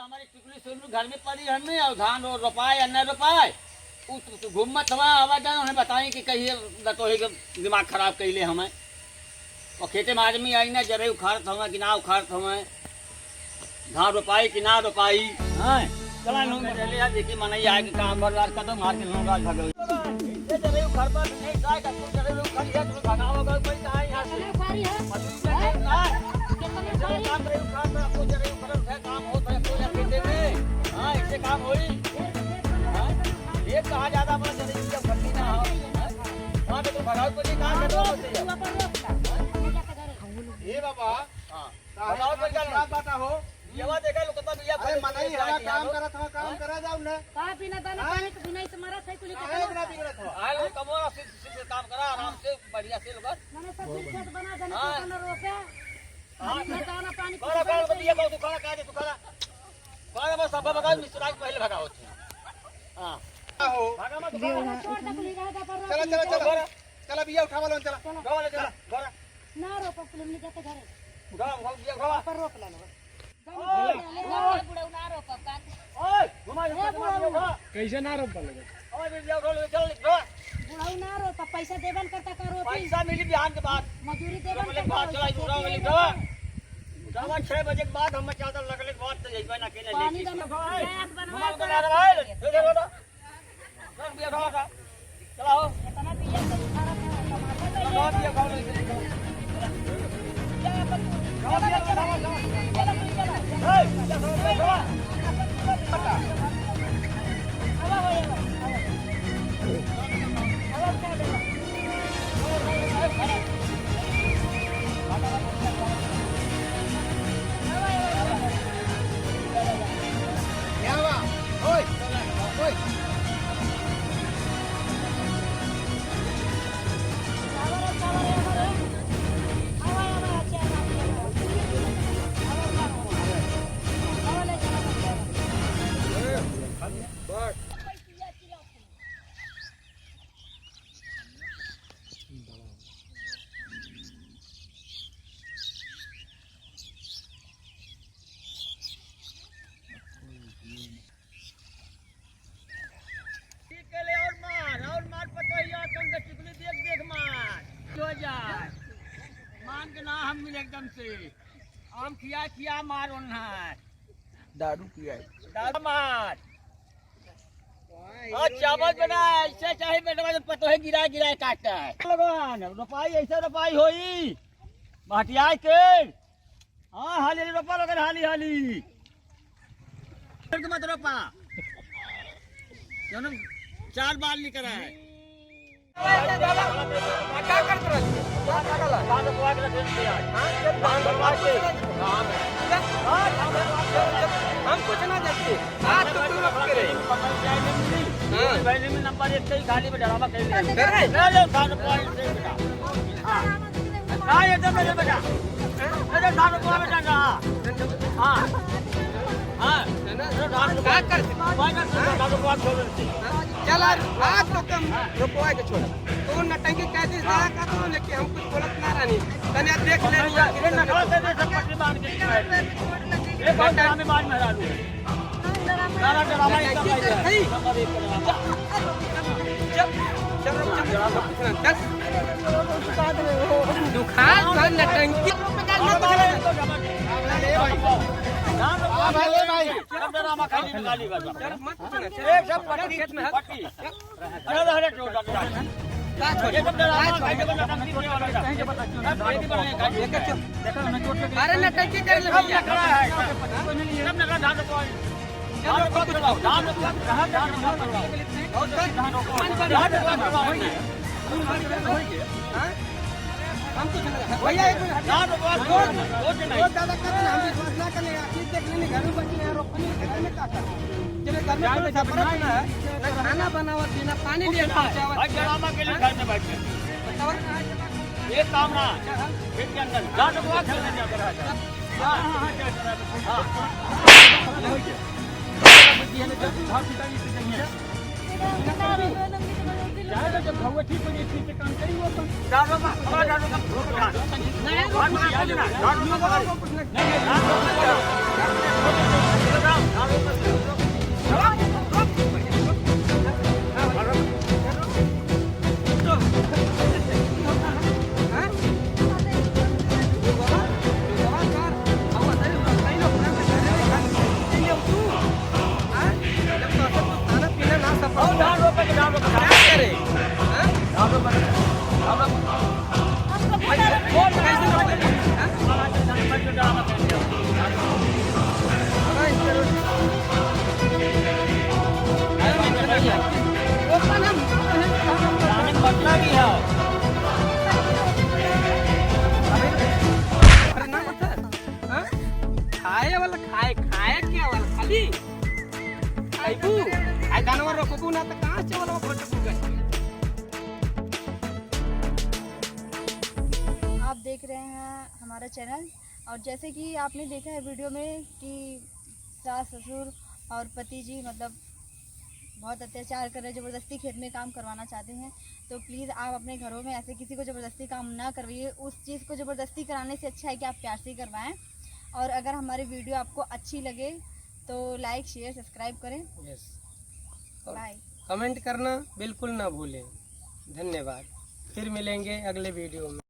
हमारी टिकली सोनू घर में पड़ी हमने और धान और रोपाए या न रोपाए घूमत हवा आवाज उन्हें बताई कि कहिए तो दिमाग खराब कर ले हमें और खेते में आदमी आई ना जरे उखाड़त हमें कि ना उखाड़त हमें धान रोपाई कि ना रोपाई हाँ चला देखिए मन आए कि काम बार कदम मार के लोग भगो जरे उखाड़ पर नहीं जाए का तू जरे उखाड़ लिया तो भगाओगे कोई कहां यहां से काम रे उखाड़ में आपको जरे उखाड़ है काम होता है कोई खेते में हां इससे काम होई ये कहा ज्यादा बड़ा जरे जब खट्टी ना हो वहां पे तो भगाओ को नहीं काम कर रहा ए बाबा हां भगाओ पर क्या बात हो येवा देखा लोग तो भैया अरे मनाई हवा काम करा जाओ ना का बिना दाना पानी के बिना से मरा सही कुली के ना बिगड़त हो आए लोग कमोरा से काम करा आराम से बढ़िया से लोग मैंने सब खेत बना देना खाना रोके हां दाना पानी करा भैया को दुकान का दे दुकान बस सब भगा मिस्त्री पहले भगाओ हां हो भागा मत चला भैया उठावा लो चला ना रोप पुलिस ने जाते घरे घरा पर रोप ला लो कैसे ना रोप ना रोप पैसा देवन करता करो पैसा मिली बिहान के बाद मजदूरी देवन करता 6 बजे के बाद हम चादर लगले के बाद जइबे ना केले पानी बनवा चला हो इतना एकदम से आम किया मार है दारू पिया मार और चावल बना ऐसे चाहे बेटा पतो है गिरा काटता है लगन रोपाई ऐसे रोपाई होई भाटिया के हां हाली रोपा लगन हाली मत रोपा जन्म 4 बार निकल है क्या करत रही धान रोपवा के दे दिया धान रोपवा के हम कुछ ना देखते आज तो तुम लोग करे हां पहले में नंबर 1 से ही खाली में डरावा कर ले ले धान रोपवा से बेटा हां हां ये तो मेरे बेटा अरे धान रोपवा बेटा ना हां हां धान क्या करते धान रोपवा छोड़ देते चल आज तो कम रोपवा के छोड़ तो नटंकी कह दी जरा का तो लेके हम कुछ बोलत ना रानी तने देख ले ये नखरा से सब पट्टी बांध के ये बात में बाज में हरा दूं सारा ड्रामा इसका है चल दुकान का नटंकी भाई ड्रामा खाली निकाली बस एक सब पट्टी खेत में पट्टी अरे हरे टोटा ये सब ड्रामा खाली बना नटंकी होने वाला है ये बता देखो ना चोट लगी अरे नटंकी कर ले भैया खड़ा है सब नगा धान रोपवा धान रोपवा कहां धान रोपवा और धान रोपवा हम कुछ नहीं भैया एक धान रोपवा रोज दादा करते हम विश्वास ना करने आखिर देख लेने घर में बैठे हैं रोपनी खेत में का कर चले घर में बैठा बनाना है खाना बनावा बिना पानी लिए भाई ड्रामा के लिए घर में बैठ के ये काम ना खेत के अंदर धान रोपवा खेलने जा रहा है हां हां बुद्धि है जब धान पिटाई से नहीं है जाएगा जब भगवा ठीक हो जाए ठीक काम करेंगे वो तो डालो का हमारा डालो का नहीं धान में आ जाना धान में कुछ नहीं खाए वाला खाए खाए क्या वाला खाली आइबू आई जानवर रखबू ना तो कहां से वाला फटकू गई। आप देख रहे हैं हमारा चैनल, और जैसे कि आपने देखा है वीडियो में कि सास ससुर और पति जी मतलब बहुत अत्याचार कर रहे हैं, ज़बरदस्ती खेत में काम करवाना चाहते हैं। तो प्लीज़ आप अपने घरों में ऐसे किसी को ज़बरदस्ती काम ना करवाइए। उस चीज़ को ज़बरदस्ती कराने से अच्छा है कि आप प्यार से करवाएं। और अगर हमारी वीडियो आपको अच्छी लगे तो लाइक शेयर सब्सक्राइब करें। Yes, bye. कमेंट करना बिल्कुल ना भूलें। धन्यवाद, फिर मिलेंगे अगले वीडियो में।